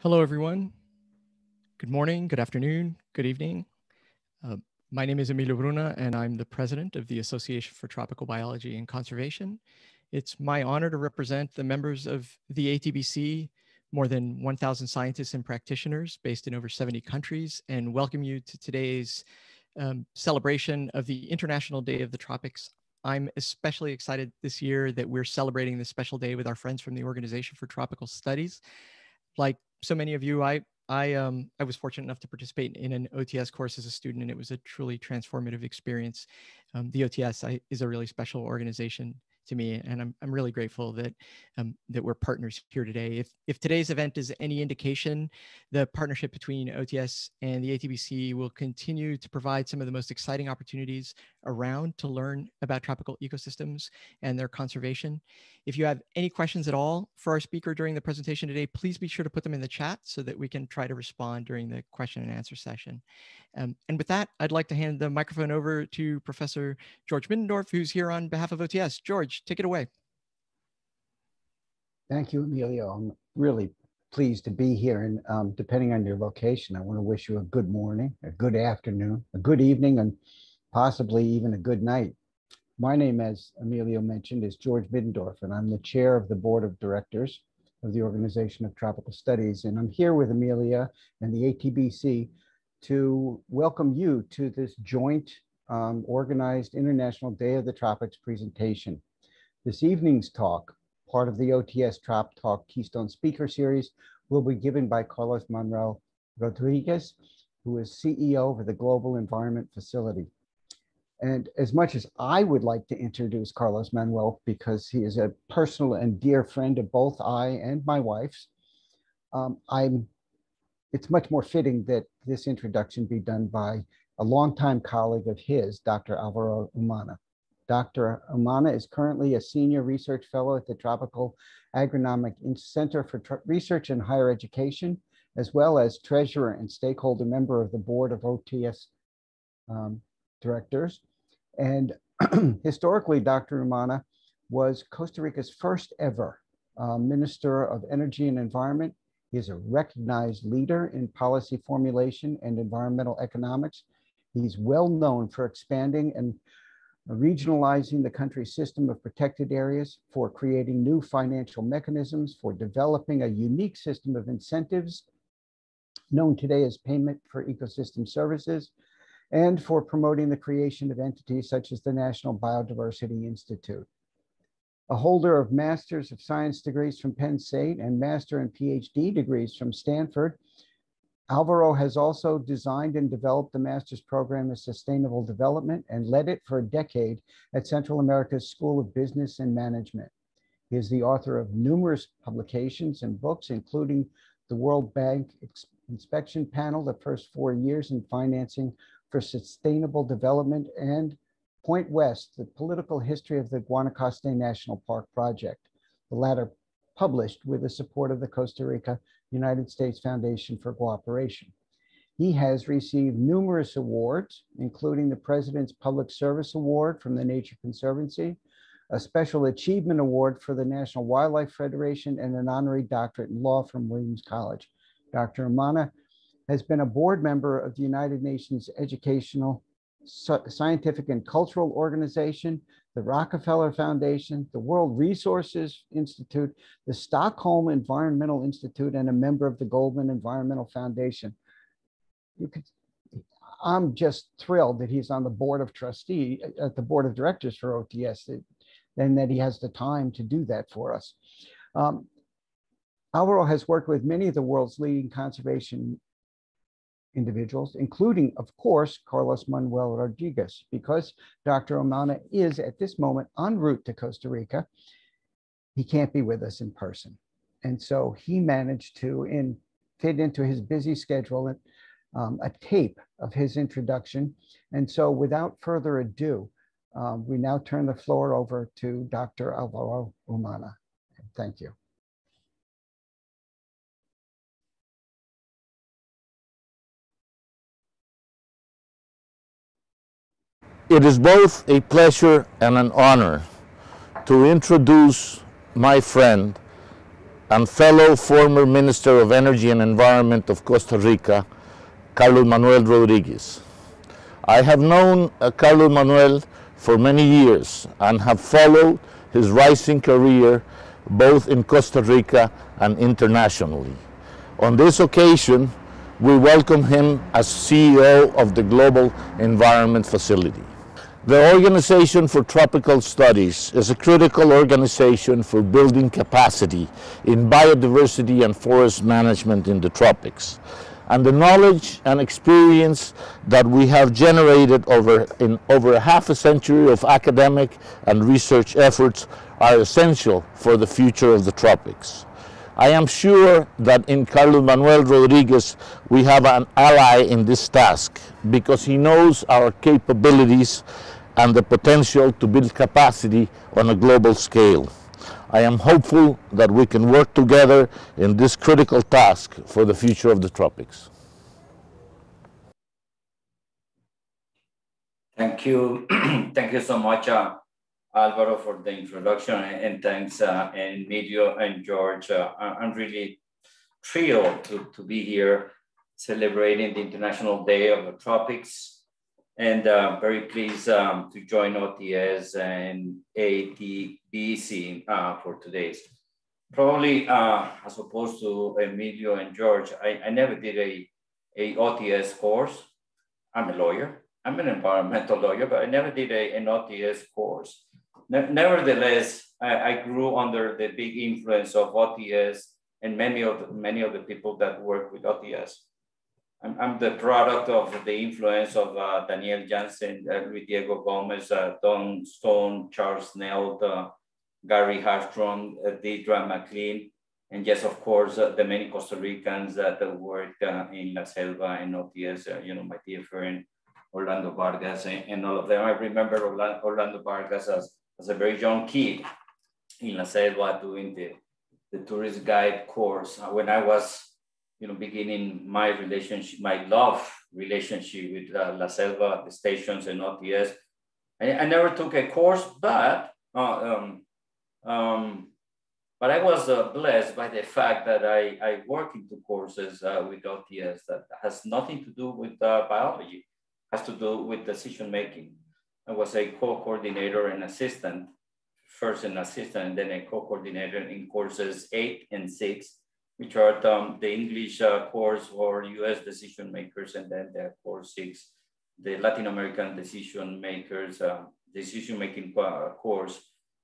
Hello, everyone. Good morning, good afternoon, good evening. My name is Emilio Bruna, and I'm the president of the Association for Tropical Biology and Conservation. It's my honor to represent the members of the ATBC, more than 1,000 scientists and practitioners based in over 70 countries, and welcome you to today's celebration of the International Day of the Tropics. I'm especially excited this year that we're celebrating this special day with our friends from the Organization for Tropical Studies. Like so many of you, I was fortunate enough to participate in an OTS course as a student, and it was a truly transformative experience. The OTS is a really special organization to me, and I'm really grateful that that we're partners here today. If today's event is any indication, the partnership between OTS and the ATBC will continue to provide some of the most exciting opportunities around to learn about tropical ecosystems and their conservation. If you have any questions at all for our speaker during the presentation today, please be sure to put them in the chat so that we can try to respond during the question and answer session. And with that, I'd like to hand the microphone over to Professor George Middendorf, who's here on behalf of OTS. George, take it away. Thank you, Emilio. I'm really pleased to be here. And depending on your location, I want to wish you a good morning, a good afternoon, a good evening, and possibly even a good night. My name, as Emilio mentioned, is George Middendorf, and I'm the chair of the board of directors of the Organization of Tropical Studies. And I'm here with Amelia and the ATBC to welcome you to this joint organized International Day of the Tropics presentation. This evening's talk, part of the OTS TropTalk Keystone Speaker Series, will be given by Carlos Manuel Rodriguez, who is CEO of the Global Environment Facility. And as much as I would like to introduce Carlos Manuel, because he is a personal and dear friend of both I and my wife's, it's much more fitting that this introduction be done by a longtime colleague of his, Dr. Alvaro Umana. Dr. Umana is currently a senior research fellow at the Tropical Agronomic Center for Research and Higher Education, as well as treasurer and stakeholder member of the board of OTS directors. And historically, Dr. Umana was Costa Rica's first ever Minister of Energy and Environment. He is a recognized leader in policy formulation and environmental economics. He's well known for expanding and regionalizing the country's system of protected areas, for creating new financial mechanisms, for developing a unique system of incentives known today as payment for ecosystem services, and for promoting the creation of entities such as the National Biodiversity Institute. A holder of Masters of Science degrees from Penn State and Master and PhD degrees from Stanford, Alvaro has also designed and developed the Master's Program of Sustainable Development and led it for a decade at Central America's School of Business and Management. He is the author of numerous publications and books, including the World Bank Inspection Panel, the first 4 years in financing for sustainable development, and Point West, the political history of the Guanacaste National Park project, the latter published with the support of the Costa Rica United States Foundation for Cooperation. He has received numerous awards, including the President's Public Service Award from the Nature Conservancy, a Special Achievement Award for the National Wildlife Federation, and an honorary doctorate in law from Williams College. Dr. Umana has been a board member of the United Nations Educational, Scientific and Cultural Organization, the Rockefeller Foundation, the World Resources Institute, the Stockholm Environmental Institute, and a member of the Goldman Environmental Foundation. I'm just thrilled that he's on the board of trustees, at the board of directors for OTS, and that he has the time to do that for us. Alvaro has worked with many of the world's leading conservation individuals, including, of course, Carlos Manuel Rodriguez. Because Dr. Umana is at this moment en route to Costa Rica, he can't be with us in person. And so he managed to fit into his busy schedule a tape of his introduction. And so without further ado, we now turn the floor over to Dr. Alvaro Umana. Thank you. It is both a pleasure and an honor to introduce my friend and fellow former Minister of Energy and Environment of Costa Rica, Carlos Manuel Rodriguez. I have known Carlos Manuel for many years and have followed his rising career both in Costa Rica and internationally. On this occasion, we welcome him as CEO of the Global Environment Facility. The Organization for Tropical Studies is a critical organization for building capacity in biodiversity and forest management in the tropics. And the knowledge and experience that we have generated over half a century of academic and research efforts are essential for the future of the tropics. I am sure that in Carlos Manuel Rodriguez we have an ally in this task because he knows our capabilities and the potential to build capacity on a global scale. I am hopeful that we can work together in this critical task for the future of the tropics. Thank you. Thank you so much, Alvaro, for the introduction, and thanks, Emilio and George. I'm really thrilled to be here celebrating the International Day of the Tropics, and very pleased to join OTS and ATBC for today's. Probably, as opposed to Emilio and George, I never did a OTS course. I'm a lawyer. I'm an environmental lawyer, but I never did an OTS course. Nevertheless, I grew under the big influence of OTS and many of the people that work with OTS. I'm the product of the influence of Daniel Jansen, Luis Diego Gomez, Don Stone, Charles Neld, Gary Harstrom, Deidre McLean, and yes, of course, the many Costa Ricans that work in La Selva and OTS, my dear friend, Orlando Vargas, and all of them. I remember Orlando Vargas as a very young kid in La Selva doing the tourist guide course. When I was, beginning my love relationship with La Selva, the stations and OTS, I never took a course, but I was blessed by the fact that I work into courses with OTS that has nothing to do with biology. Has to do with decision-making. I was a co-coordinator and assistant, first an assistant and then a co-coordinator in courses 8 and 6, which are the English course for US decision makers, and then the course 6, the Latin American decision-making course.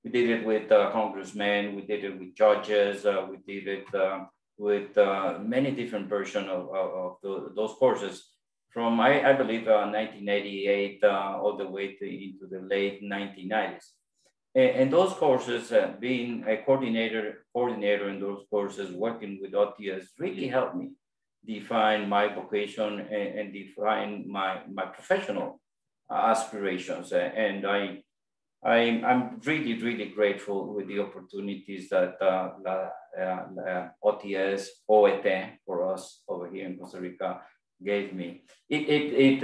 We did it with congressmen, we did it with judges, we did it with many different versions of those courses. From, I believe, 1988 all the way into the late 1990s. And those courses, being a coordinator in those courses, working with OTS, really helped me define my vocation and define my professional aspirations. And I'm really, really grateful with the opportunities that OTS, OET for us over here in Costa Rica, gave me. It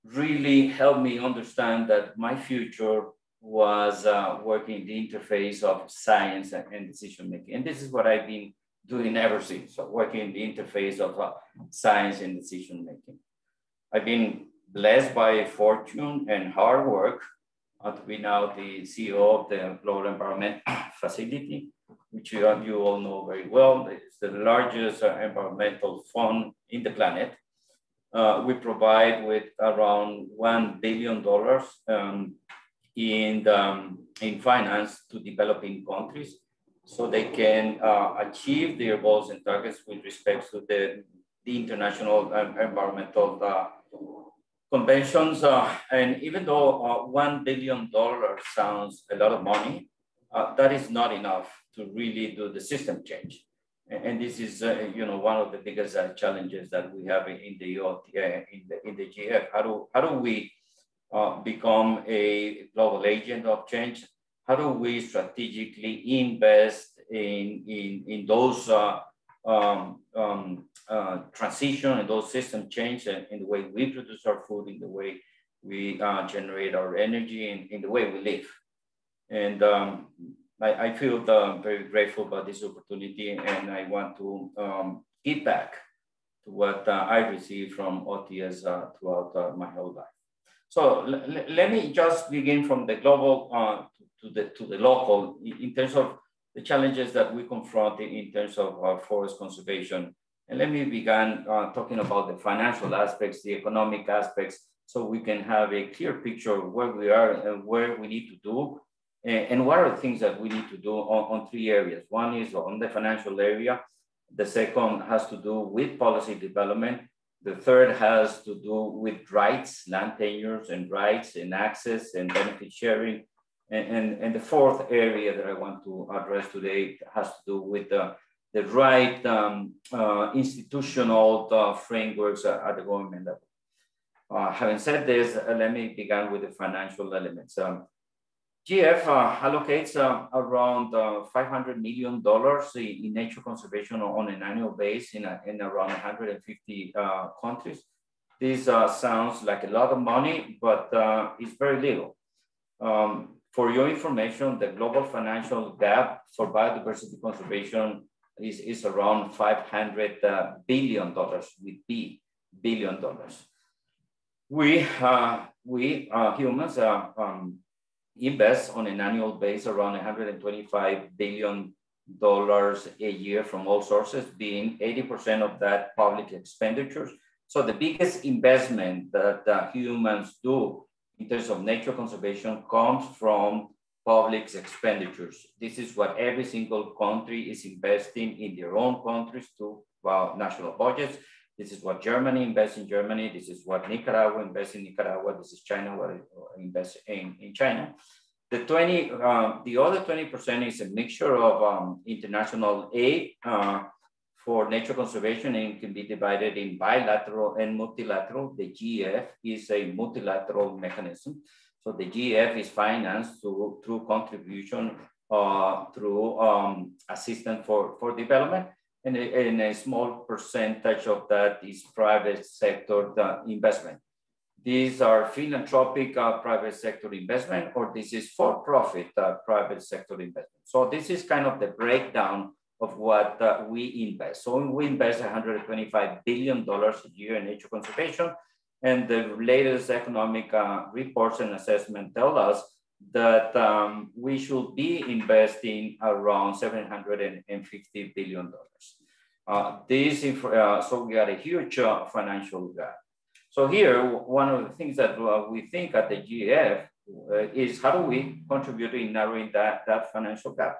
really helped me understand that my future was working the interface of science and decision making. And this is what I've been doing ever since, so working the interface of science and decision making. I've been blessed by fortune and hard work to be now the CEO of the Global Environment Facility, which you all know very well. It's the largest environmental fund in the planet. We provide with around $1 billion in finance to developing countries so they can achieve their goals and targets with respect to the international environmental conventions. And even though $1 billion sounds a lot of money, that is not enough to really do the system change. And this is, one of the biggest challenges that we have in the GF. How do we become a global agent of change? How do we strategically invest in those transition and those system change in the way we produce our food, in the way we generate our energy, in the way we live? And I feel very grateful about this opportunity, and I want to give back to what I received from OTS throughout my whole life. So let me just begin from the global to the local in terms of the challenges that we confront in terms of forest conservation. And let me begin talking about the financial aspects, the economic aspects, so we can have a clear picture of where we are and where we need to do, and what are the things that we need to do on three areas. One is on the financial area. The second has to do with policy development. The third has to do with rights, land tenures and rights and access and benefit sharing. And the fourth area that I want to address today has to do with the right institutional frameworks at the government level. Having said this, let me begin with the financial elements. GF allocates around $500 million in nature conservation on an annual basis in around 150 countries. This sounds like a lot of money, but it's very little. For your information, the global financial gap for biodiversity conservation is around $500 billion with B, billion dollars. We humans invest on an annual basis around $125 billion a year from all sources, being 80% of that public expenditures. So the biggest investment that humans do in terms of nature conservation comes from public expenditures. This is what every single country is investing in their own countries to national budgets. This is what Germany invests in Germany. This is what Nicaragua invests in Nicaragua. This is China what invests in China. The other 20% is a mixture of international aid for nature conservation, and can be divided in bilateral and multilateral. The GF is a multilateral mechanism. So the GF is financed through contribution, through assistance for development. And a small percentage of that is private sector investment. These are philanthropic private sector investment, or this is for-profit private sector investment. So this is kind of the breakdown of what we invest. So we invest $125 billion a year in nature conservation. And the latest economic reports and assessment tell us that we should be investing around $750 billion. So we got a huge financial gap. So here, one of the things that we think at the GF is how do we contribute in narrowing that financial gap?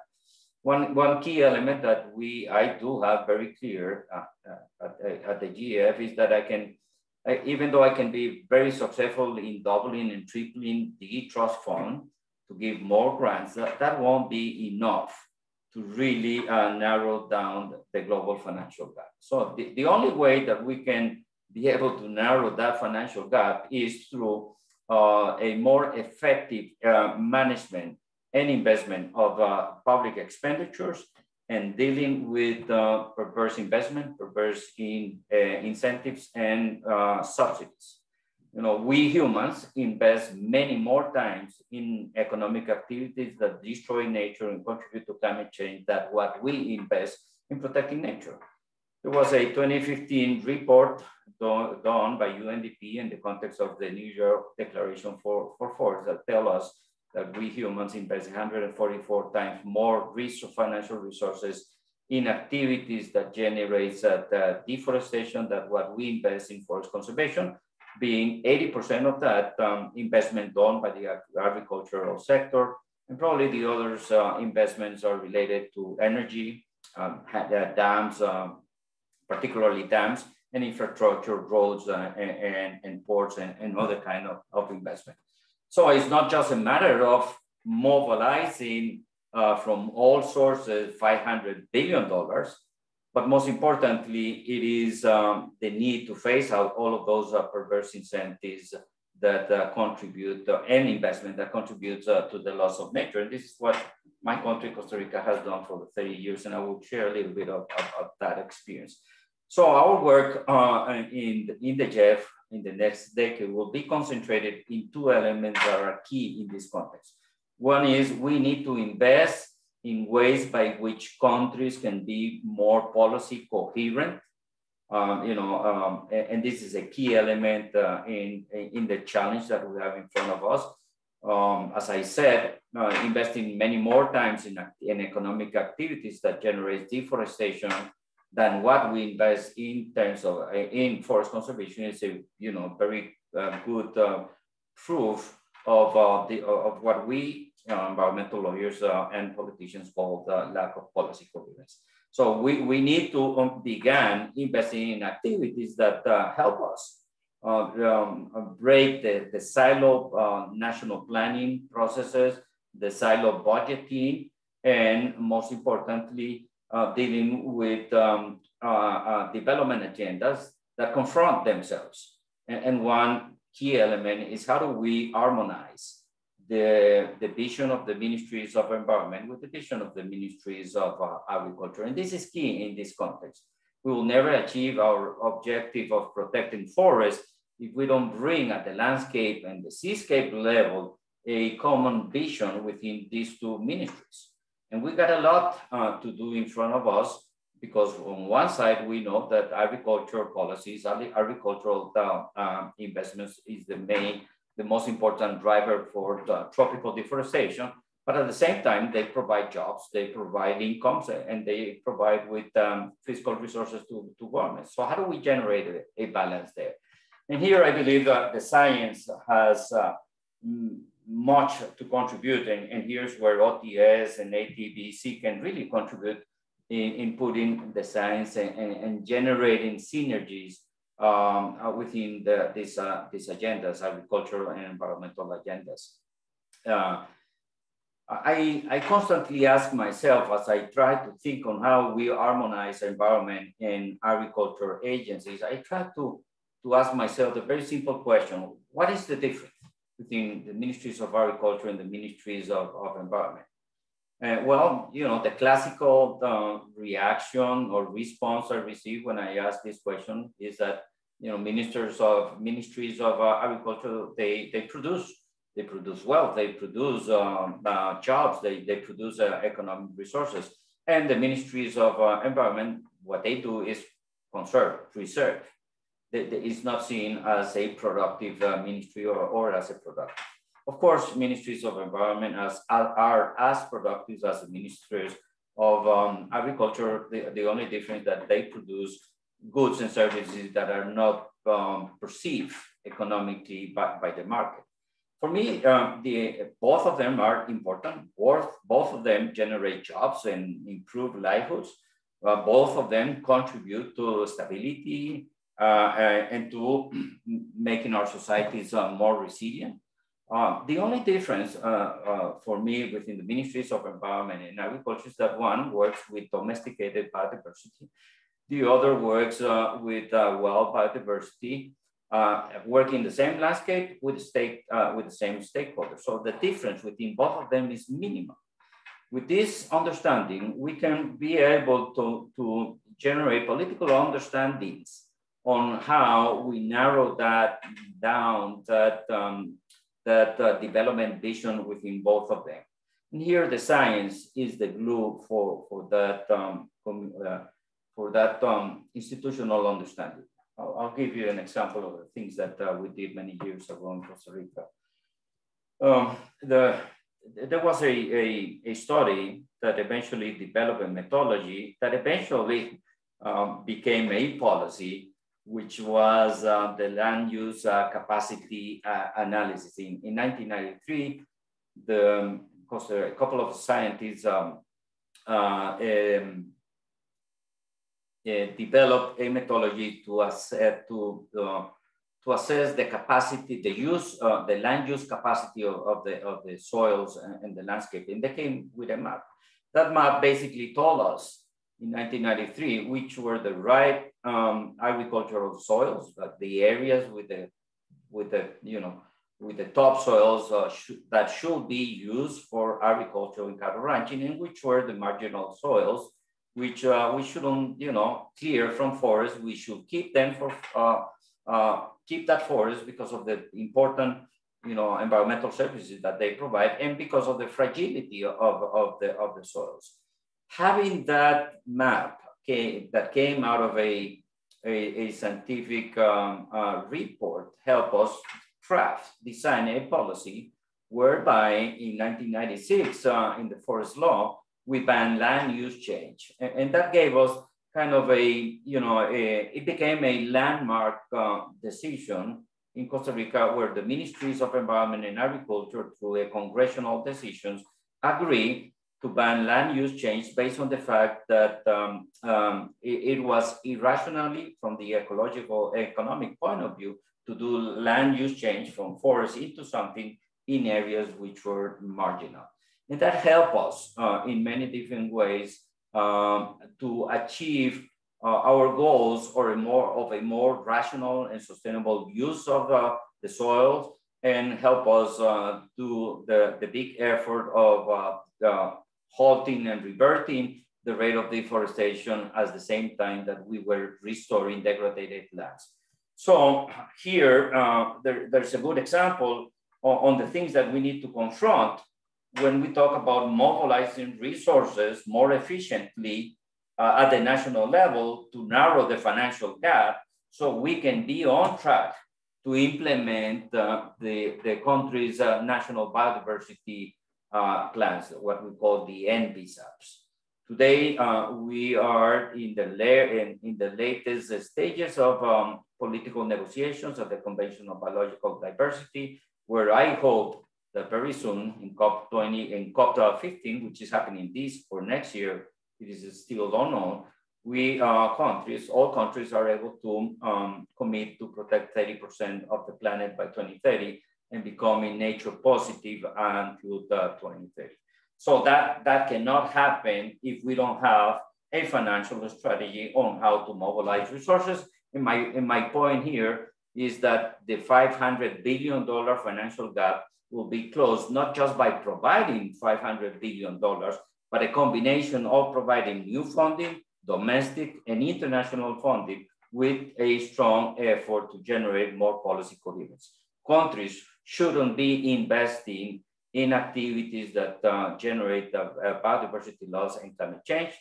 One key element that I do have very clear at the GF is that even though I can be very successful in doubling and tripling the trust fund to give more grants, that won't be enough to really narrow down the global financial gap. So the only way that we can be able to narrow that financial gap is through a more effective management and investment of public expenditures, and dealing with perverse investment, perverse incentives and subsidies. You know, we humans invest many more times in economic activities that destroy nature and contribute to climate change than what we invest in protecting nature. There was a 2015 report done by UNDP in the context of the New York Declaration for Forests that tell us that we humans invest 144 times more financial resources in activities that generates deforestation than what we invest in forest conservation, being 80% of that investment done by the agricultural sector. And probably the others investments are related to energy, dams, particularly dams, and infrastructure, roads, and ports, and other kind of investment. So it's not just a matter of mobilizing from all sources $500 billion, but most importantly, it is the need to phase out all of those perverse incentives that contribute, any investment that contributes to the loss of nature. And this is what my country, Costa Rica, has done for 30 years, and I will share a little bit of that experience. So our work in the Gef in the next decade will be concentrated in two elements that are key in this context. One is we need to invest in ways by which countries can be more policy coherent. And this is a key element in the challenge that we have in front of us. As I said, investing many more times in economic activities that generate deforestation than what we invest in terms of in forest conservation is a very good proof of what we environmental lawyers and politicians call the lack of policy coherence. So we need to begin investing in activities that help us break the silo national planning processes, the silo budgeting, and most importantly, dealing with development agendas that confront themselves. And one key element is how do we harmonize the vision of the Ministries of Environment with the vision of the Ministries of Agriculture. And this is key in this context. We will never achieve our objective of protecting forests if we don't bring at the landscape and the seascape level a common vision within these two ministries. And we got a lot to do in front of us, because on one side, we know that agricultural policies, agricultural investments is the most important driver for the tropical deforestation. But at the same time, they provide jobs, they provide incomes, and they provide with fiscal resources to governments. So how do we generate a balance there? And here I believe that the science has much to contribute. And here's where OTS and ATBC can really contribute in putting the science and generating synergies within these agendas, agricultural and environmental agendas. I constantly ask myself as I try to think on how we harmonize environment and agriculture agencies, I try to ask myself the very simple question: what is the difference between the Ministries of Agriculture and the Ministries of Environment? Well, the classical reaction or response I receive when I ask this question is that Ministries of Agriculture, they produce wealth, they produce jobs, they produce economic resources, and the Ministries of Environment, what they do is conserve, preserve. It's not seen as a productive ministry or as a productive. Of course, Ministries of Environment are as productive as the Ministries of Agriculture. The only difference that they produce goods and services that are not perceived economically by the market. For me, both of them are important. Both of them generate jobs and improve livelihoods. Both of them contribute to stability and to making our societies more resilient. The only difference for me within the Ministries of Environment and Agriculture is that one works with domesticated biodiversity. The other works with wild biodiversity, working the same landscape with the same stakeholders. So the difference within both of them is minimal. With this understanding, we can be able to generate political understandings on how we narrow that down, that development vision within both of them. And here the science is the glue for that institutional understanding. I'll give you an example of the things that we did many years ago in Costa Rica. There was a study that eventually developed a methodology that eventually became a policy, which was the land use capacity analysis. In 1993, a couple of scientists developed a methodology to assess the capacity, the land use capacity of the soils and the landscape. And they came with a map. That map basically told us in 1993 which were the right agricultural soils, the areas with the topsoils that should be used for agriculture and cattle ranching, and which were the marginal soils, which we shouldn't, clear from forests. We should keep them keep that forest because of the important environmental services that they provide, and because of the fragility of the soils. Having that map that came out of a scientific report help us design a policy whereby in 1996, in the forest law, we banned land use change. And that gave us kind of it became a landmark decision in Costa Rica, where the Ministries of Environment and Agriculture, through a congressional decisions, agree to ban land use change based on the fact that it was irrationally, from the ecological economic point of view, to do land use change from forest into something in areas which were marginal. And that helped us in many different ways to achieve our goals, or a more rational and sustainable use of the soils, and help us do the big effort of halting and reverting the rate of deforestation at the same time that we were restoring degraded lands. So here, there's a good example on the things that we need to confront when we talk about mobilizing resources more efficiently at the national level to narrow the financial gap, so we can be on track to implement the country's national biodiversity plans, what we call the NBSAPs. Today, we are in the latest stages of political negotiations of the Convention on Biological Diversity, where I hope that very soon in COP20 and COP15, which is happening this or next year, it is still unknown, all countries are able to commit to protect 30% of the planet by 2030 and becoming nature positive until 2030. So that cannot happen if we don't have a financial strategy on how to mobilize resources. And my point here is that the $500 billion financial gap will be closed not just by providing $500 billion, but a combination of providing new funding, domestic and international funding, with a strong effort to generate more policy coherence. Countries shouldn't be investing in activities that generate biodiversity loss and climate change.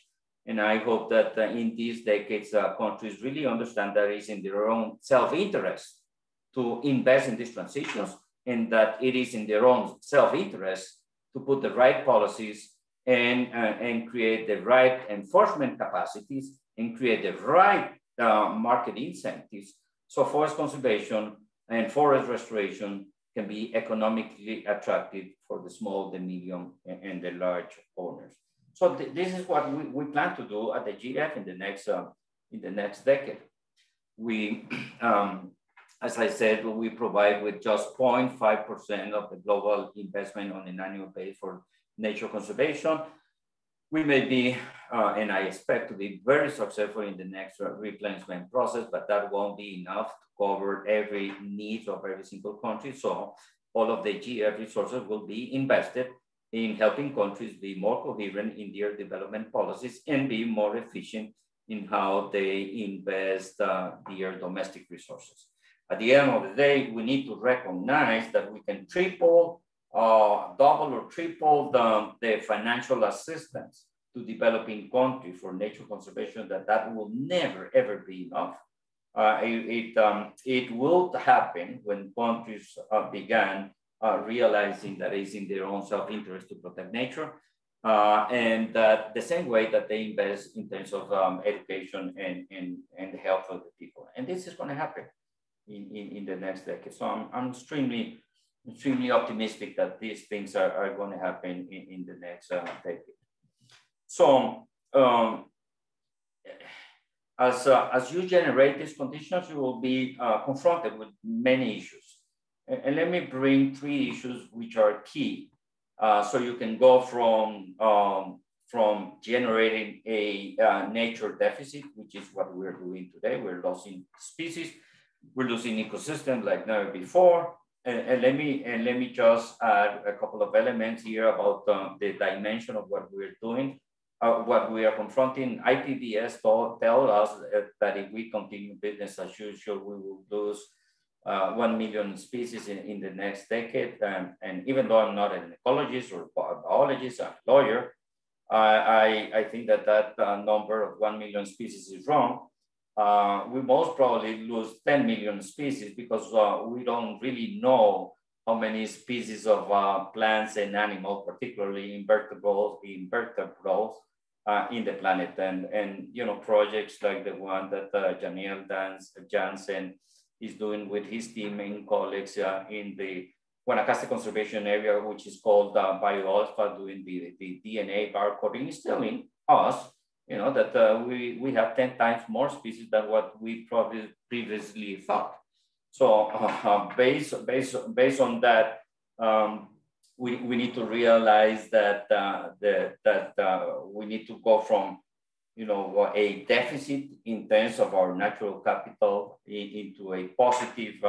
And I hope that in these decades, countries really understand that it is in their own self-interest to invest in these transitions, and that it is in their own self-interest to put the right policies and create the right enforcement capacities and create the right market incentives, so forest conservation and forest restoration can be economically attractive for the small, the medium, and the large owners. So this is what we plan to do at the GF in the next decade. We, as I said, we provide with just 0.5% of the global investment on an annual basis for nature conservation. We may be, and I expect to be very successful in the next replenishment process, but that won't be enough to cover every need of every single country. So all of the GF resources will be invested in helping countries be more coherent in their development policies and be more efficient in how they invest their domestic resources. At the end of the day, we need to recognize that we can triple, double or triple the financial assistance to developing countries for nature conservation, that will never, ever be enough. It will happen when countries began realizing that it's in their own self-interest to protect nature, and that the same way that they invest in terms of education and the health of the people. And this is going to happen in the next decade. So I'm extremely optimistic that these things are going to happen in the next decade. So as you generate these conditions, you will be confronted with many issues. And let me bring 3 issues which are key. So you can go from generating a nature deficit, which is what we're doing today. We're losing species, we're losing ecosystems like never before. And let me just add a couple of elements here about the dimension of what we're doing, what we are confronting. IPBES tell us that if we continue business as usual, we will lose 1 million species in the next decade. And even though I'm not an ecologist or biologist, I'm a lawyer, I think that number of 1 million species is wrong. We most probably lose 10 million species because we don't really know how many species of plants and animals, particularly invertebrates in the planet. And you know, projects like the one that Janelle Jansen is doing with his team and colleagues in the Guanacaste Conservation Area, which is called Biodiversity, doing the DNA barcoding, is telling us, you know, that we have 10 times more species than what we probably previously thought. So based on that, we need to realize that we need to go from, you know, a deficit in terms of our natural capital into a positive,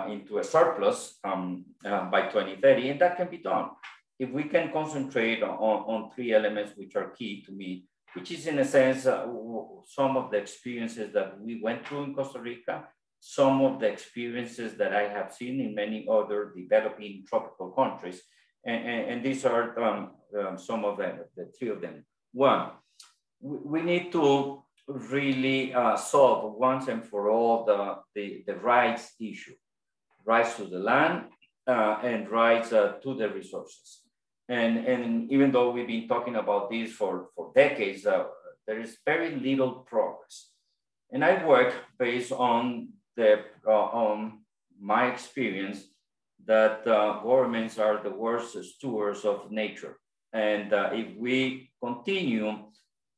into a surplus by 2030, and that can be done if we can concentrate on three elements which are key to me, which is in a sense some of the experiences that we went through in Costa Rica, some of the experiences that I have seen in many other developing tropical countries, and these are some of them, the three of them. One, we need to really solve once and for all the rights issue, rights to the land and rights to the resources. And even though we've been talking about this for decades, there is very little progress. And I work based on my experience that governments are the worst stewards of nature. And if we continue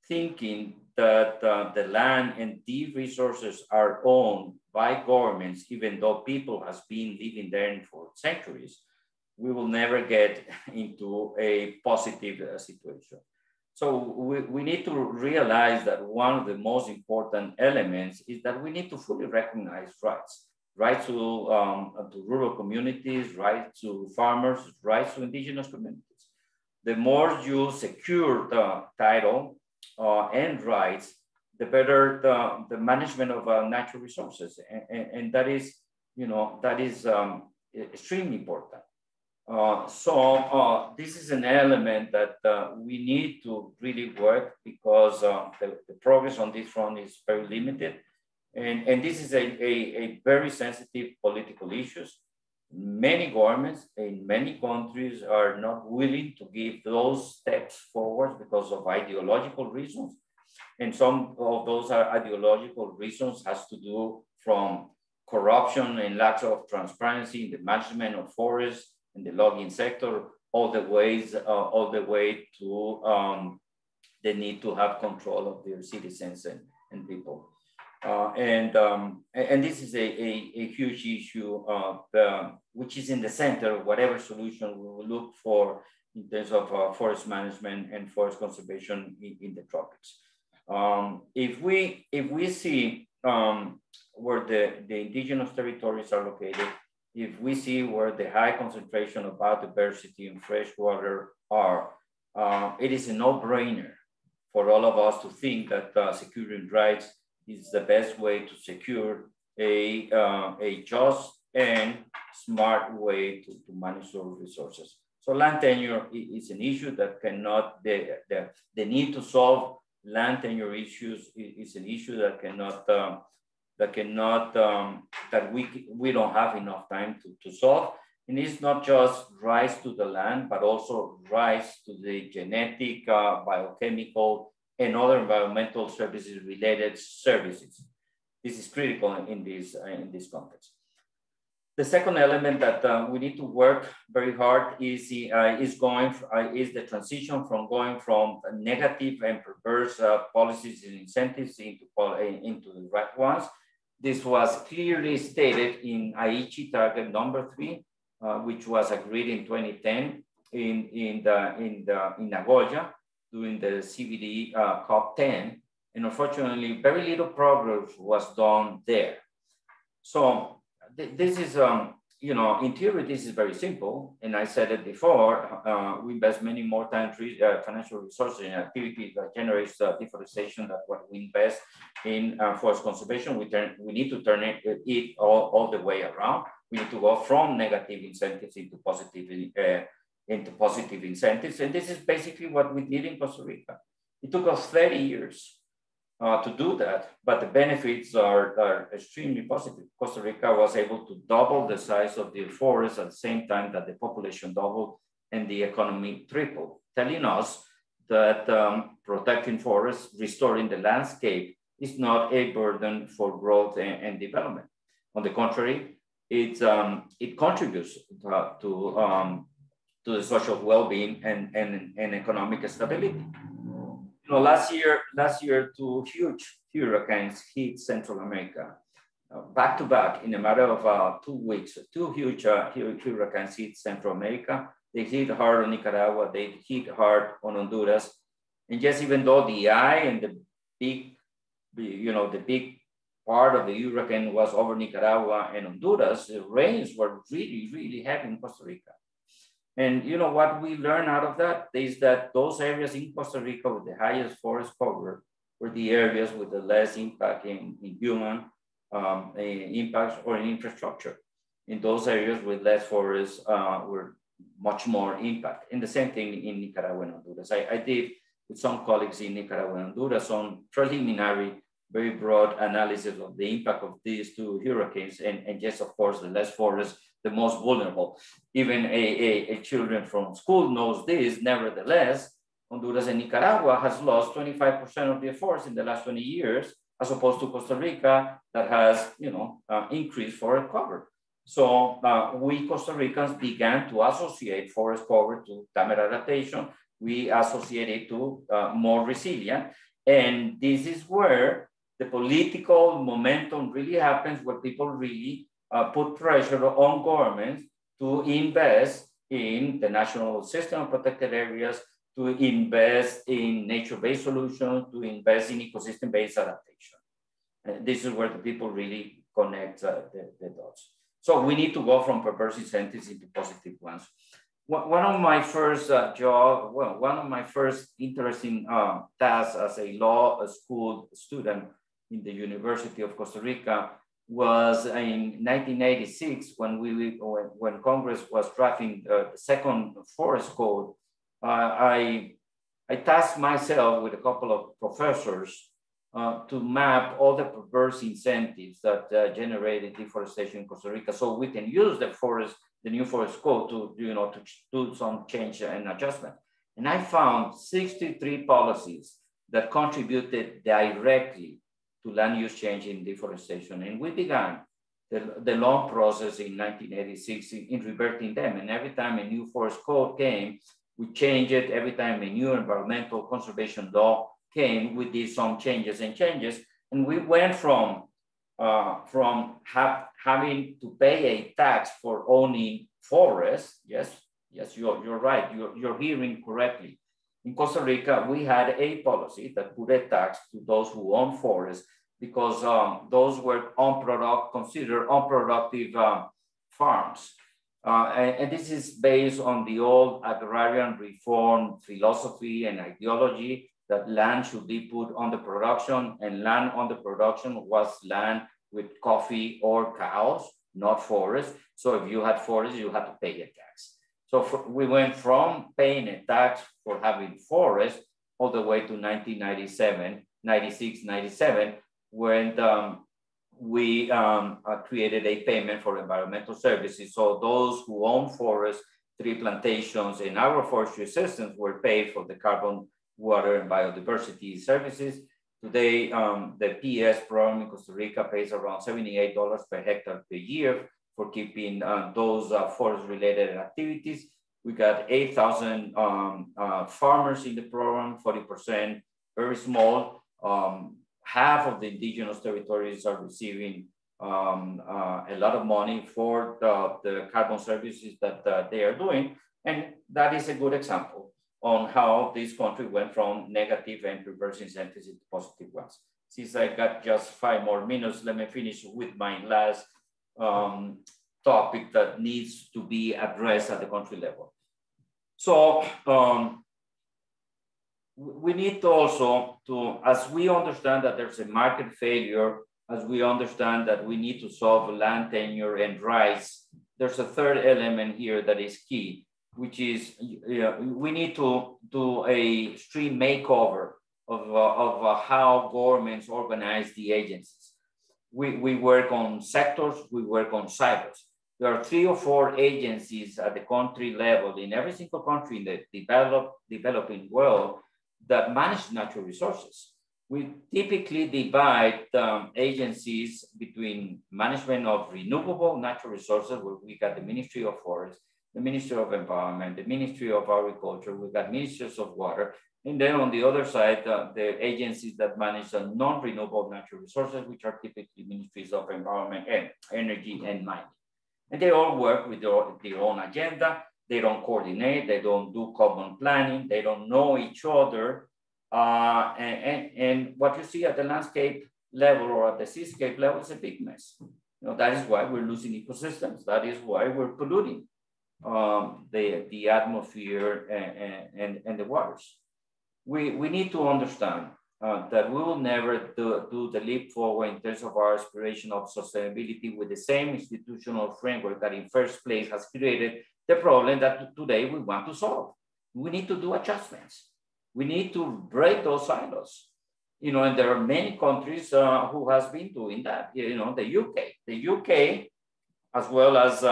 thinking that the land and the resources are owned by governments, even though people has been living there for centuries, we will never get into a positive situation. So we need to realize that one of the most important elements is that we need to fully recognize rights to rural communities, rights to farmers, rights to indigenous communities. The more you secure the title and rights, the better the management of natural resources, and that is, you know, that is extremely important. So this is an element that we need to really work, because the progress on this front is very limited. And this is a very sensitive political issue. Many governments in many countries are not willing to give those steps forward because of ideological reasons. And some of those ideological reasons has to do from corruption and lack of transparency in the management of forests in the logging sector, all the way to the need to have control of their citizens and people. And this is a huge issue which is in the center of whatever solution we will look for in terms of forest management and forest conservation in the tropics. If we see where the indigenous territories are located, if we see where the high concentration of biodiversity and freshwater are, it is a no-brainer for all of us to think that securing rights is the best way to secure a just and smart way to manage those resources. So land tenure is an issue that cannot, the need to solve land tenure issues is an issue that we don't have enough time to solve. And it's not just rights to the land, but also rights to the genetic, biochemical, and other environmental services related services. This is critical in this context. The second element that we need to work very hard is the transition from going from negative and perverse policies and incentives into the right ones. This was clearly stated in Aichi Target number 3, which was agreed in 2010 in Nagoya during the CBD COP10. And unfortunately, very little progress was done there. So this is you know, in theory, this is very simple. And I said it before, we invest many more time financial resources in activities that generates deforestation than what we invest in forest conservation. We need to turn it all the way around. We need to go from negative incentives into positive incentives. And this is basically what we did in Costa Rica. It took us 30 years to do that, but the benefits are extremely positive. Costa Rica was able to double the size of the forest at the same time that the population doubled and the economy tripled, telling us that protecting forests, restoring the landscape is not a burden for growth and development. On the contrary, it contributes to the social well-being and economic stability. You know, last year, 2 huge hurricanes hit Central America, back to back in a matter of 2 weeks. 2 huge hurricanes hit Central America. They hit hard on Nicaragua. They hit hard on Honduras. And yes, even though the eye and the big part of the hurricane was over Nicaragua and Honduras, the rains were really, really heavy in Costa Rica. And you know what we learned out of that is that those areas in Costa Rica with the highest forest cover were the areas with the less impact in human impacts or in infrastructure. In those areas with less forests were much more impact. And the same thing in Nicaragua and Honduras. I did with some colleagues in Nicaragua and Honduras some preliminary, very broad analysis of the impact of these 2 hurricanes. And yes, of course, the less forests, the most vulnerable. Even a children from school knows this. Nevertheless, Honduras and Nicaragua has lost 25% of their forest in the last 20 years, as opposed to Costa Rica that has, increased forest cover. So we Costa Ricans began to associate forest cover to climate adaptation. We associate it to more resilient. And this is where the political momentum really happens, where people really put pressure on governments to invest in the national system of protected areas, to invest in nature-based solutions, to invest in ecosystem-based adaptation. And this is where the people really connect the dots. So we need to go from perverse incentives into positive ones. One of my first one of my first interesting tasks as a law school student in the University of Costa Rica was in 1986 when Congress was drafting the second forest code. I tasked myself with a couple of professors to map all the perverse incentives that generated deforestation in Costa Rica, so we can use the new forest code to do some change and adjustment. And I found 63 policies that contributed directly to land use change in deforestation. And we began the long process in 1986 in reverting them. And every time a new forest code came, we changed it. Every time a new environmental conservation law came, we did some changes. And we went from having to pay a tax for owning forests. Yes, you're right. You're hearing correctly. In Costa Rica, we had a policy that put a tax to those who own forests because those were considered unproductive farms. And this is based on the old agrarian reform philosophy and ideology that land should be put on the production, and land on the production was land with coffee or cows, not forest. So if you had forest, you had to pay a tax. So we went from paying a tax for having forest all the way to 1997, 96, 97, when we created a payment for environmental services. So those who own forests, tree plantations, and agroforestry systems were paid for the carbon, water, and biodiversity services. Today, the PS program in Costa Rica pays around $78 per hectare per year for keeping those forest-related activities. We got 8,000 farmers in the program, 40%, very small. Half of the indigenous territories are receiving a lot of money for the carbon services that they are doing. And that is a good example on how this country went from negative and perverse incentives into positive ones. Since I got just 5 more minutes, let me finish with my last topic that needs to be addressed at the country level. So we need also to, as we understand that there's a market failure, as we understand that we need to solve land tenure and rights, there's a third element here that is key, which is we need to do a stream makeover of how governments organize the agencies. We work on sectors, we work on silos. There are 3 or 4 agencies at the country level in every single country in the developing world that manage natural resources. We typically divide agencies between management of renewable natural resources, where we got the Ministry of Forests, the Ministry of Environment, the Ministry of Agriculture, we got Ministries of Water, and then on the other side, the agencies that manage non-renewable natural resources, which are typically Ministries of Environment and Energy and Mining. And they all work with their own agenda. They don't coordinate, they don't do common planning, they don't know each other. And what you see at the landscape level or at the seascape level is a big mess. That is why we're losing ecosystems. That is why we're polluting the atmosphere and the waters. We need to understand that we will never do the leap forward in terms of our aspiration of sustainability with the same institutional framework that in first place has created the problem that today we want to solve. We need to do adjustments. We need to break those silos. And there are many countries who has been doing that. The UK, as well as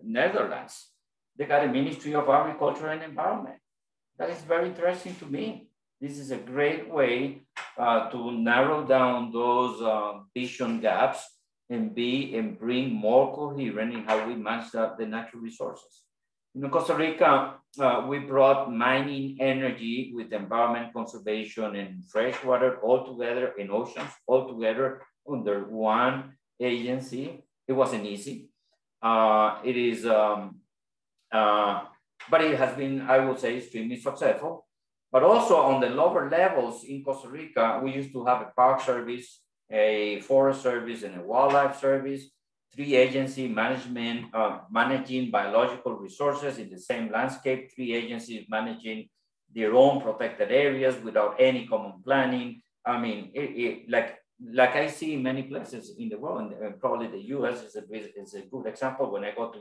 Netherlands, they got a Ministry of Agriculture and Environment. That is very interesting to me. This is a great way to narrow down those vision gaps and bring more coherent in how we manage the natural resources. In Costa Rica, we brought mining, energy with environment conservation and fresh water all together, in oceans all together under one agency. It wasn't easy. It is, but it has been, I would say, extremely successful. But also on the lower levels in Costa Rica, we used to have a park service, a forest service, and a wildlife service, 3 agencies managing biological resources in the same landscape, 3 agencies managing their own protected areas without any common planning. I mean, like I see in many places in the world, and probably the US is a good example. When I go to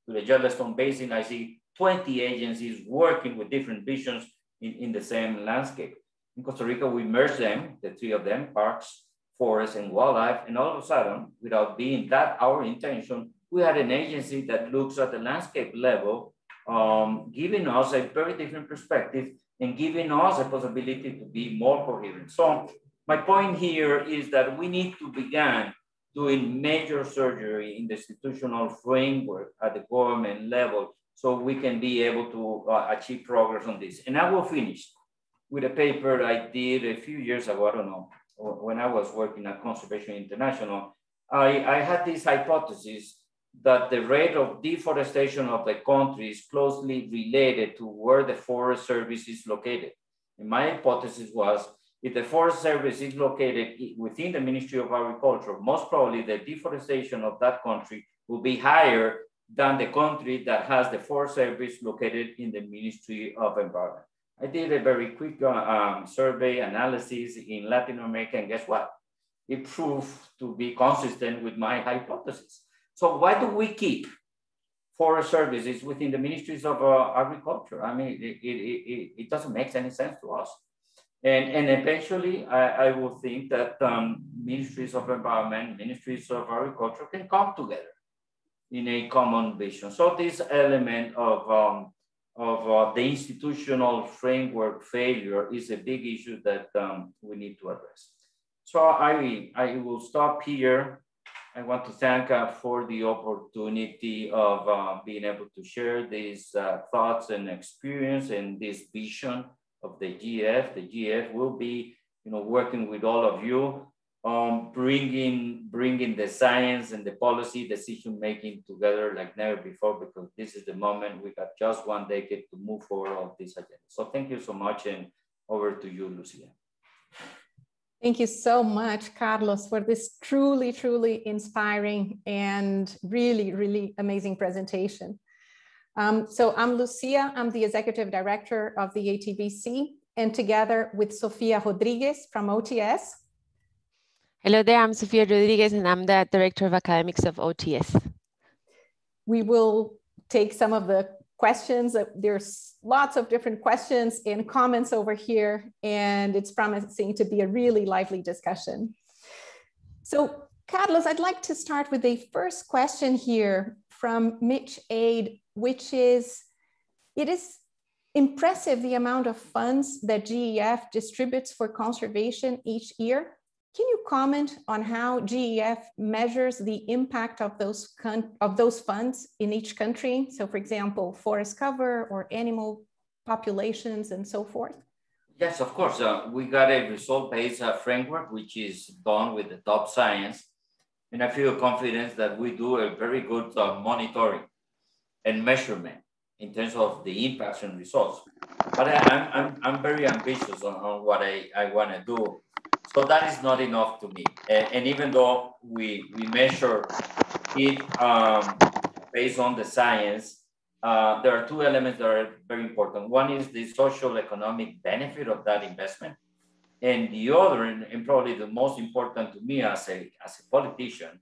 the Yellowstone Basin, I see 20 agencies working with different visions in the same landscape. In Costa Rica, we merged them, the 3 of them, parks, forests, and wildlife, and all of a sudden, without being that our intention, we had an agency that looks at the landscape level, giving us a very different perspective and giving us a possibility to be more coherent. So my point here is that we need to begin doing major surgery in the institutional framework at the government level so we can be able to achieve progress on this. And I will finish with a paper I did a few years ago, I don't know, when I was working at Conservation International. I had this hypothesis that the rate of deforestation of the country is closely related to where the Forest Service is located. And my hypothesis was, if the Forest Service is located within the Ministry of Agriculture, most probably the deforestation of that country will be higher than the country that has the Forest Service located in the Ministry of Environment. I did a very quick survey analysis in Latin America, and guess what? It proved to be consistent with my hypothesis. So why do we keep forest services within the Ministries of Agriculture? I mean, it doesn't make any sense to us. And eventually, I will think that Ministries of Environment, Ministries of Agriculture can come together in a common vision. So this element of the institutional framework failure is a big issue that we need to address. So I will stop here. I want to thank for the opportunity of being able to share these thoughts and experience and this vision of the GF. The GF will be, working with all of you, bringing the science and the policy decision-making together like never before, because this is the moment. We got just 1 decade to move forward on this agenda. So thank you so much, and over to you, Lucia. Thank you so much, Carlos, for this truly, truly inspiring and really, really amazing presentation. So I'm Lucia, I'm the Executive Director of the ATBC, and together with Sofia Rodriguez from OTS. Hello there, I'm Sofia Rodriguez and I'm the Director of Academics of OTS. We will take some of the questions. There's lots of different questions and comments over here, and it's promising to be a really lively discussion. So Carlos, I'd like to start with the first question here from Mitch Aid, which is, it is impressive the amount of funds that GEF distributes for conservation each year. Can you comment on how GEF measures the impact of those funds in each country? So for example, forest cover or animal populations and so forth? Yes, of course. We got a result-based framework, which is done with the top science. And I feel confident that we do a very good monitoring and measurement in terms of the impacts and results. But I'm very ambitious on what I want to do. So that is not enough to me. And even though we measure it based on the science, there are two elements that are very important. One is the social economic benefit of that investment. And the other, and probably the most important to me as a politician,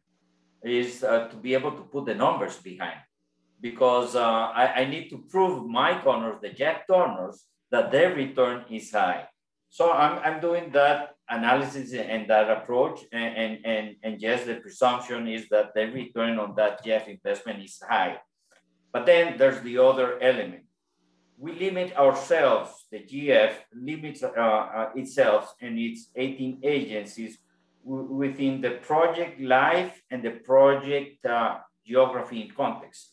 is to be able to put the numbers behind. Because I need to prove my donors, the Gef donors, that their return is high. So I'm doing that analysis and that approach. And yes, the presumption is that the return on that Gef investment is high. But then there's the other element. We limit ourselves, the GF limits itself and its 18 agencies within the project life and the project geography and context.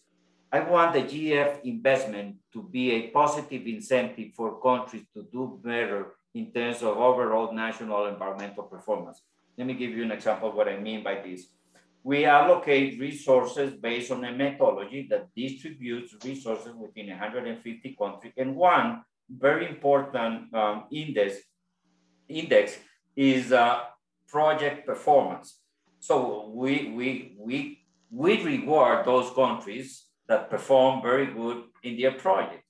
I want the GF investment to be a positive incentive for countries to do better in terms of overall national environmental performance. Let me give you an example of what I mean by this. We allocate resources based on a methodology that distributes resources within 150 countries. And one very important index is project performance. So we reward those countries that perform very good in their project.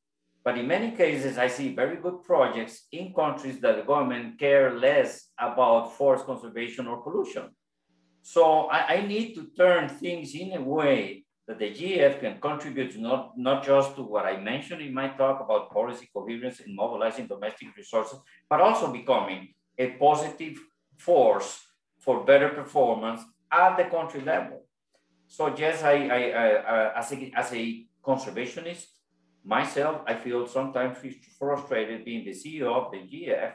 But in many cases, I see very good projects in countries that the government care less about forest conservation or pollution. So I need to turn things in a way that the GF can contribute not just to what I mentioned in my talk about policy coherence and mobilizing domestic resources, but also becoming a positive force for better performance at the country level. So yes, as a conservationist myself, I feel sometimes frustrated being the CEO of the GF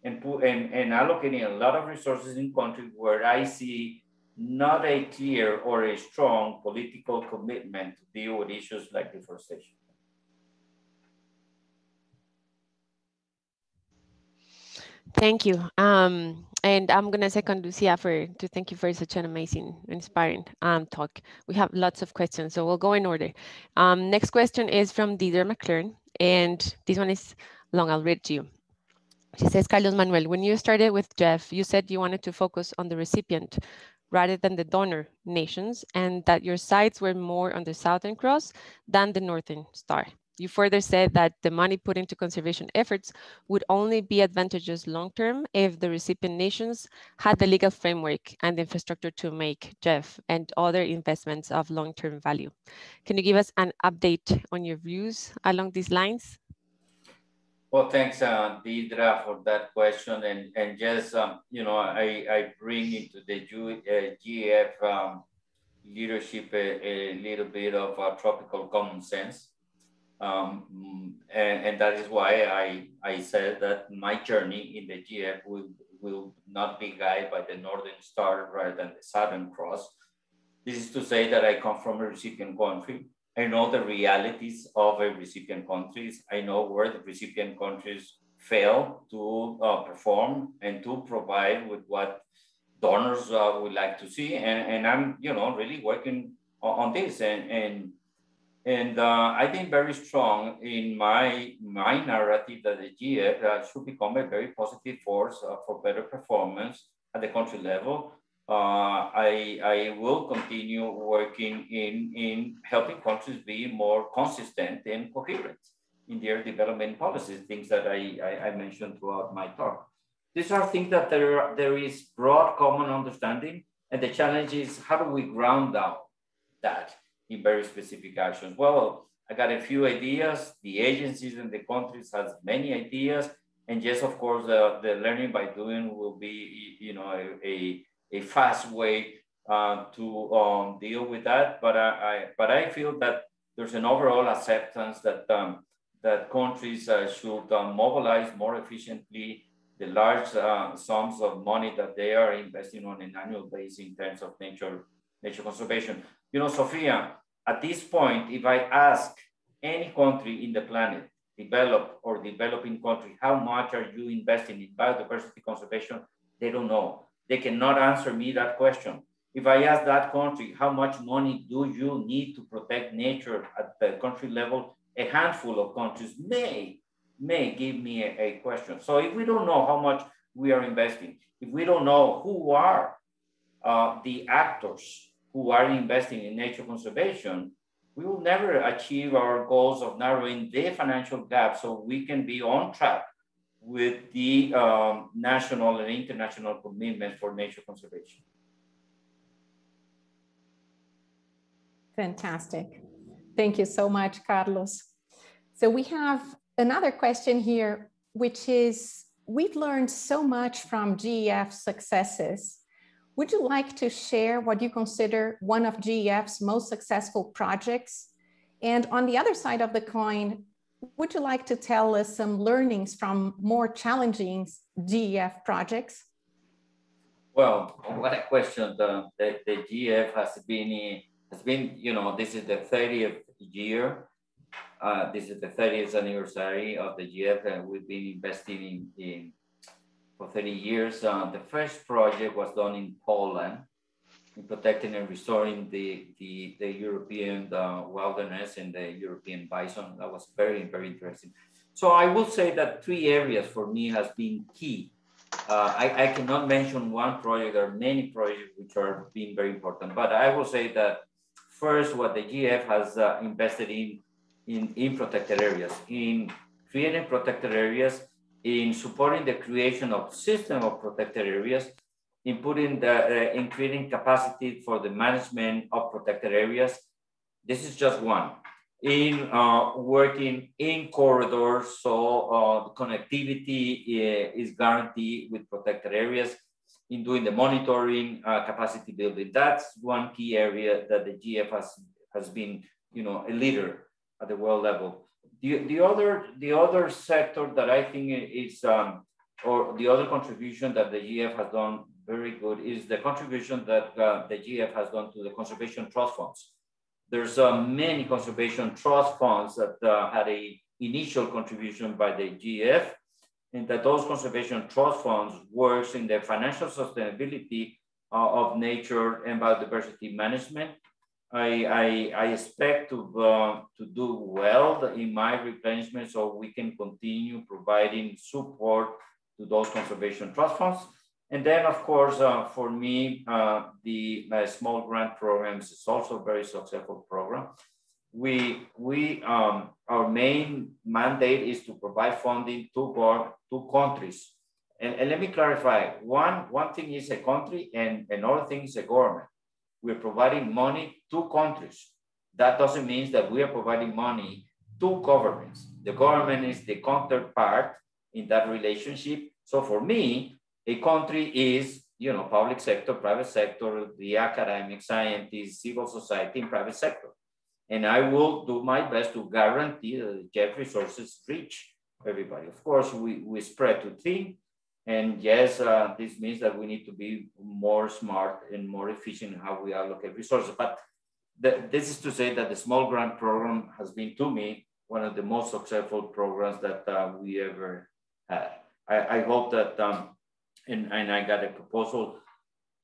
and allocating a lot of resources in countries where I see not a clear or a strong political commitment to deal with issues like deforestation. Thank you. And I'm going to second Lucia to thank you for such an amazing, inspiring talk. We have lots of questions, so we'll go in order. Next question is from Deirdre McClure, and this one is long. I'll read to you. She says, Carlos Manuel, when you started with Gef, you said you wanted to focus on the recipient rather than the donor nations, and that your sights were more on the Southern Cross than the Northern Star. You further said that the money put into conservation efforts would only be advantageous long-term if the recipient nations had the legal framework and the infrastructure to make Gef and other investments of long-term value. Can you give us an update on your views along these lines? Well, thanks, Deidre, for that question. And yes, I bring into the GF leadership a little bit of tropical common sense. And that is why I said that my journey in the GF will not be guided by the Northern Star rather than the Southern Cross. This is to say that I come from a recipient country. I know the realities of a recipient countries. I know where the recipient countries fail to perform and to provide with what donors would like to see. And I'm, really working on this. And And I think very strong in my narrative that the GF should become a very positive force for better performance at the country level. I will continue working in helping countries be more consistent and coherent in their development policies, things that I mentioned throughout my talk. These are things that there is broad common understanding, and the challenge is how do we ground down that in very specific actions? Well, I got a few ideas. The agencies and the countries has many ideas, and yes, of course, the learning by doing will be, you know, a fast way to deal with that. But I feel that there's an overall acceptance that that countries should mobilize more efficiently the large sums of money that they are investing on an annual basis in terms of nature conservation. You know, Sophia, at this point, if I ask any country in the planet, developed or developing country, how much are you investing in biodiversity conservation? They don't know. They cannot answer me that question. If I ask that country, how much money do you need to protect nature at the country level? A handful of countries may give me a question. So if we don't know how much we are investing, if we don't know who are the actors who are investing in nature conservation, we will never achieve our goals of narrowing the financial gap so we can be on track with the national and international commitments for nature conservation. Fantastic. Thank you so much, Carlos. So we have another question here, which is, we've learned so much from GEF's successes. Would you like to share what you consider one of GEF's most successful projects? And on the other side of the coin, would you like to tell us some learnings from more challenging GEF projects? Well, what a question. The GEF has been, you know, this is the 30th year. This is the 30th anniversary of the GEF, and we've been investing in for 30 years. The first project was done in Poland, in protecting and restoring the European wilderness and the European bison. That was very, very interesting. So I will say that 3 areas for me has been key. I cannot mention one project. There are many projects which are being very important, but I will say that first, what the GEF has invested in protected areas, in creating protected areas, in supporting the creation of system of protected areas, in creating capacity for the management of protected areas. This is just one. In working in corridors, so connectivity is guaranteed with protected areas, in doing the monitoring, capacity building. That's one key area that the GEF has been, you know, a leader at the world level. The other sector that I think is, or the other contribution that the GEF has done very good is the contribution that the GEF has done to the conservation trust funds. There's many conservation trust funds that had a initial contribution by the GEF, and that those conservation trust funds works in the financial sustainability of nature and biodiversity management. I expect to do well in my replenishment so we can continue providing support to those conservation trust funds. And then, of course, for me, the small grant programs is also a very successful program. Our main mandate is to provide funding to countries. And let me clarify, one thing is a country and another thing is a government. We're providing money to countries. That doesn't mean that we are providing money to governments. The government is the counterpart in that relationship. So for me, a country is, you know, public sector, private sector, the academic, scientists, civil society, and private sector. And I will do my best to guarantee that the GEF resources reach everybody. Of course, we spread too thin. And yes, this means that we need to be more smart and more efficient in how we allocate resources. But this is to say that the small grant program has been, to me, one of the most successful programs that we ever had. I hope that, and I got a proposal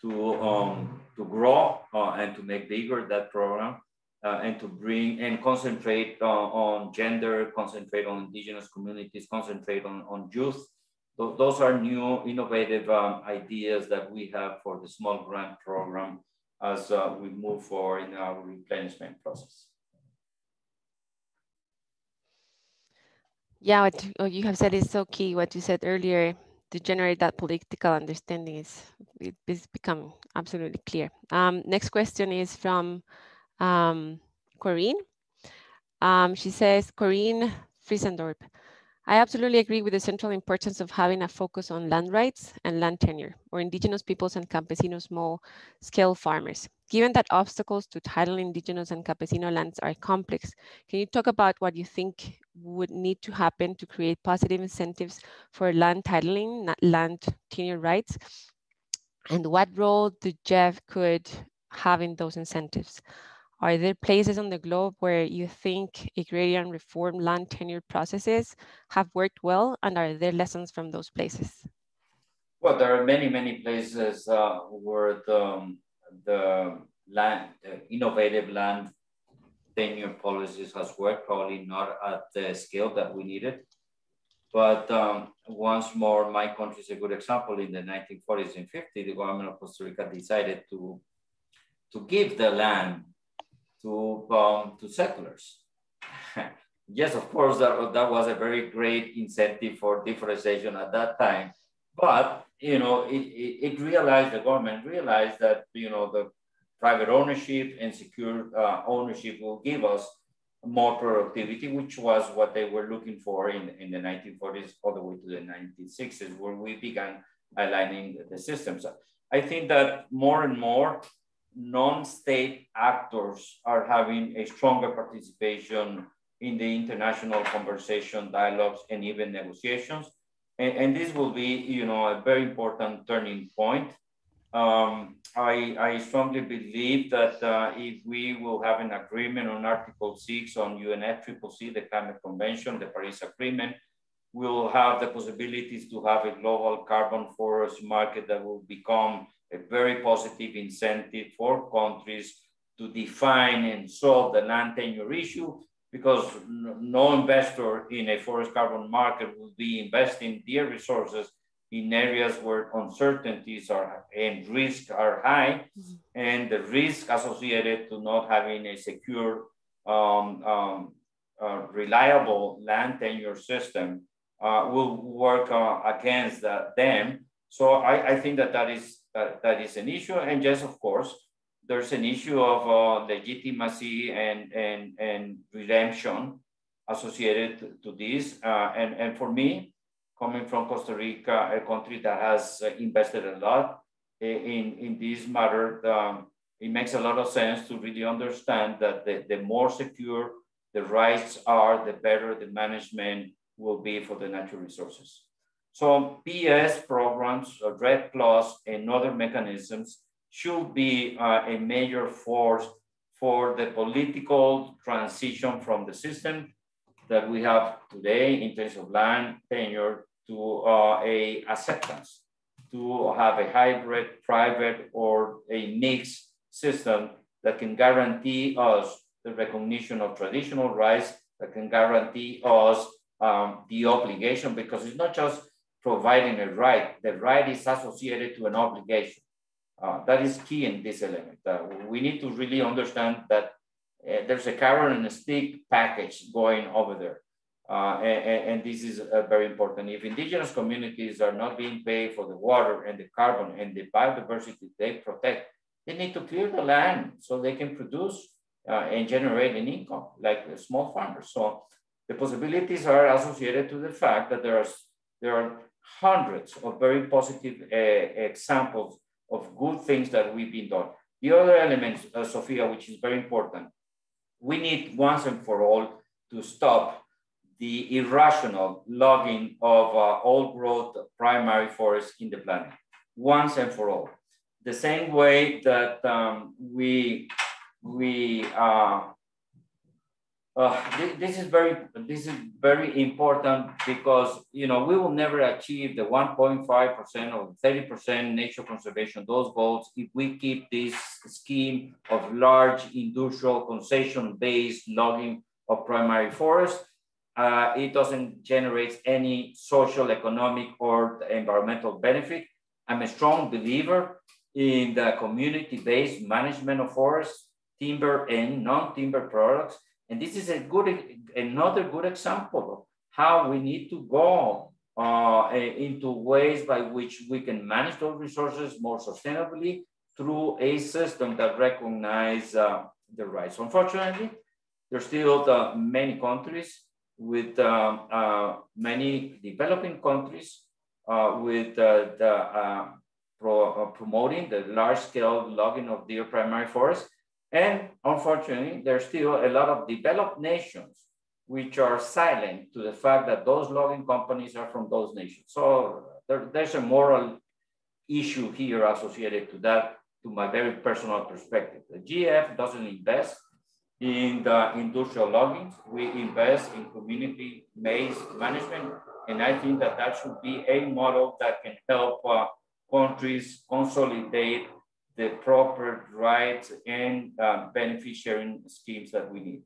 to grow and to make bigger that program. and to bring and concentrate on gender, concentrate on indigenous communities, concentrate on youth. Those are new innovative ideas that we have for the small grant program as we move forward in our replenishment process. Yeah, what you have said is so key. What you said earlier, to generate that political understanding it's become absolutely clear. Next question is from Corinne. She says, Corinne Friesendorp, I absolutely agree with the central importance of having a focus on land rights and land tenure, or indigenous peoples and campesinos small-scale farmers. Given that obstacles to title indigenous and campesino lands are complex, can you talk about what you think would need to happen to create positive incentives for land titling, land tenure rights, and what role the Gef could have in those incentives? Are there places on the globe where you think agrarian reform land tenure processes have worked well, and are there lessons from those places? Well, there are many places where the innovative land tenure policies has worked, probably not at the scale that we needed. But once more, my country is a good example. In the 1940s and 50s, the government of Costa Rica decided to give the land to settlers. Yes, of course, that was a very great incentive for deforestation at that time. But, you know, the government realized that, you know, the private ownership and secure ownership will give us more productivity, which was what they were looking for in the 1940s all the way to the 1960s, where we began aligning the systems. I think that more and more non-state actors are having a stronger participation in the international conversation, dialogues, and even negotiations. And this will be, you know, a very important turning point. I strongly believe that if we will have an agreement on Article 6 on UNFCCC, the Climate Convention, the Paris Agreement, we'll have the possibilities to have a global carbon forest market that will become a very positive incentive for countries to define and solve the land tenure issue, because no investor in a forest carbon market will be investing their resources in areas where uncertainties and risks are high, and the risk associated to not having a secure, reliable land tenure system will work against them. So I think that is an issue. And yes, of course, there's an issue of legitimacy and redemption associated to this. And for me, coming from Costa Rica, a country that has invested a lot in this matter, it makes a lot of sense to really understand that the more secure the rights are, the better the management will be for the natural resources. So PS programs, RED+, and other mechanisms should be a major force for the political transition from the system that we have today in terms of land tenure to a acceptance, to have a hybrid, private, or a mixed system that can guarantee us the recognition of traditional rights, that can guarantee us the obligation, because it's not just providing a right. The right is associated to an obligation. That is key in this element. We need to really understand that there's a carrot and a stick package going over there. And this is very important. If indigenous communities are not being paid for the water and the carbon and the biodiversity they protect, they need to clear the land so they can produce and generate an income like the small farmers. So the possibilities are associated to the fact that there are hundreds of very positive examples of good things that we've been done. The other element, Sophia, which is very important, we need once and for all to stop the irrational logging of old growth primary forests in the planet, once and for all. The same way that we This is very important because, you know, we will never achieve the 1.5% or 30% nature conservation, those goals, if we keep this scheme of large industrial concession-based logging of primary forest. It doesn't generate any social, economic, or environmental benefit. I'm a strong believer in the community-based management of forests, timber and non-timber products. And this is another good example of how we need to go into ways by which we can manage those resources more sustainably through a system that recognizes the rights. Unfortunately, there's still many countries with many developing countries with promoting the large-scale logging of their primary forests. And unfortunately, there's still a lot of developed nations which are silent to the fact that those logging companies are from those nations. So there's a moral issue here associated to that, to my very personal perspective. The GF doesn't invest in the industrial logging. We invest in community-based management. And I think that that should be a model that can help countries consolidate the proper rights and benefit sharing schemes that we need.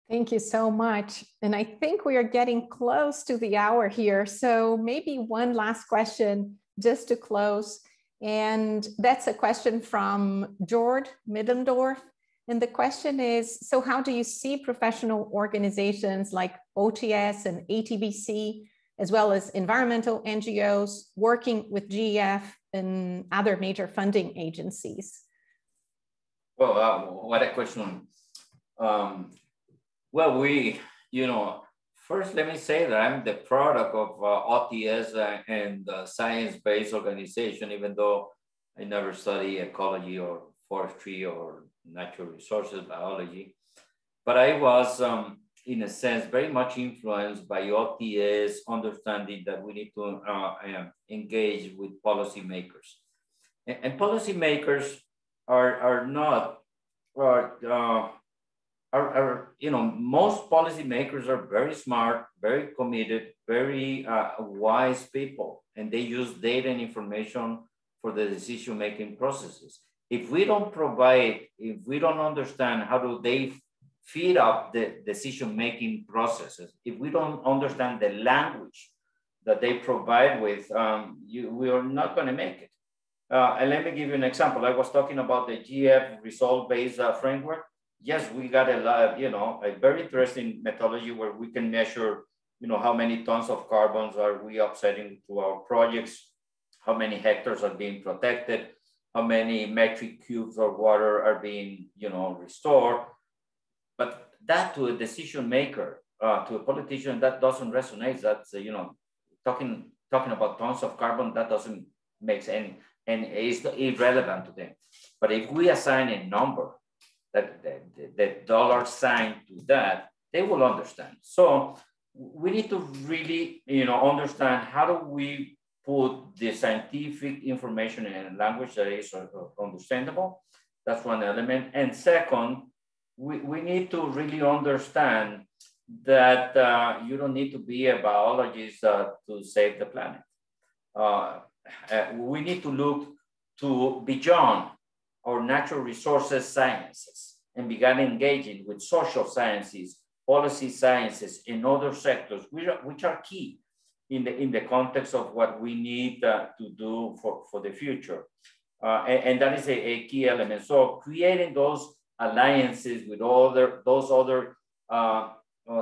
Thank you so much. And I think we are getting close to the hour here. So maybe one last question just to close. And that's a question from George Middendorf. And the question is, so how do you see professional organizations like OTS and ATBC, as well as environmental NGOs, working with GEF and other major funding agencies? Well, what a question. Well, first let me say that I'm the product of OTS and science-based organization, even though I never studied ecology or forestry or natural resources biology. But I was, in a sense, very much influenced by OTS, understanding that we need to engage with policymakers. And policymakers most policymakers are very smart, very committed, very wise people, and they use data and information for the decision-making processes. If we don't understand how do they feed up the decision-making processes, if we don't understand the language that they provide with, we are not going to make it. And let me give you an example. I was talking about the GF result-based framework. Yes, we got a lot, a very interesting methodology where we can measure, how many tons of carbons are we offsetting to our projects, how many hectares are being protected, how many metric cubes of water are being, restored. But that to a decision maker, to a politician, that doesn't resonate. That's, talking about tons of carbon, that doesn't make sense and it's irrelevant to them. But if we assign a number, the dollar sign to that, they will understand. So we need to really, understand how do we put the scientific information in a language that is understandable. That's one element. And second, we need to really understand that you don't need to be a biologist to save the planet. We need to look to beyond our natural resources sciences and began engaging with social sciences, policy sciences, and other sectors, which are key in the context of what we need to do for the future. And that is a key element. So creating those alliances with those other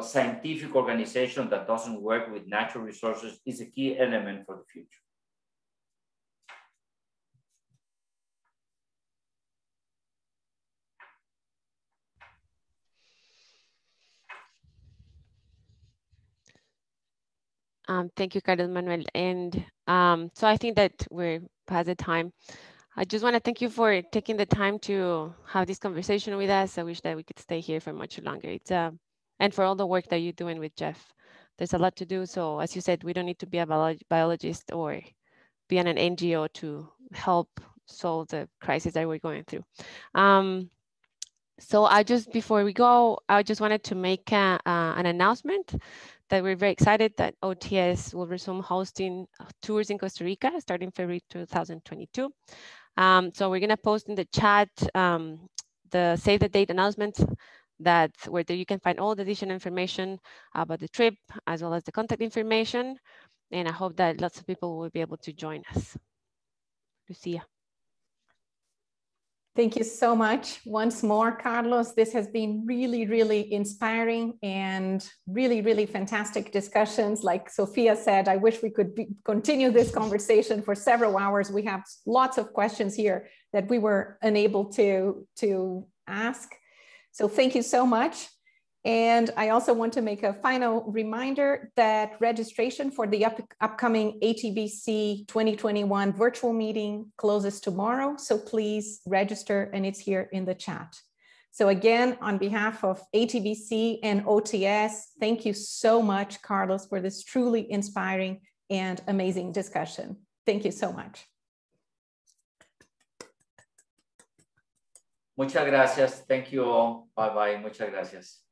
scientific organizations that doesn't work with natural resources is a key element for the future. Thank you, Carlos Manuel. And so I think that we're past the time. I just want to thank you for taking the time to have this conversation with us. I wish that we could stay here for much longer. It's and for all the work that you're doing with Gef. There's a lot to do. So as you said, we don't need to be a biologist or be an NGO to help solve the crisis that we're going through. So before we go, I just wanted to make an announcement that we're very excited that OTS will resume hosting tours in Costa Rica starting February 2022. So we're gonna post in the chat the save the date announcement where you can find all the additional information about the trip as well as the contact information. And I hope that lots of people will be able to join us. Lucia. Thank you so much once more, Carlos. This has been really, really inspiring and really, really fantastic discussions. Like Sophia said, I wish we could continue this conversation for several hours. We have lots of questions here that we were unable to ask. So thank you so much. And I also want to make a final reminder that registration for the upcoming ATBC 2021 virtual meeting closes tomorrow. So please register, and it's here in the chat. So again, on behalf of ATBC and OTS, thank you so much, Carlos, for this truly inspiring and amazing discussion. Thank you so much. Muchas gracias. Thank you all. Bye-bye. Muchas gracias.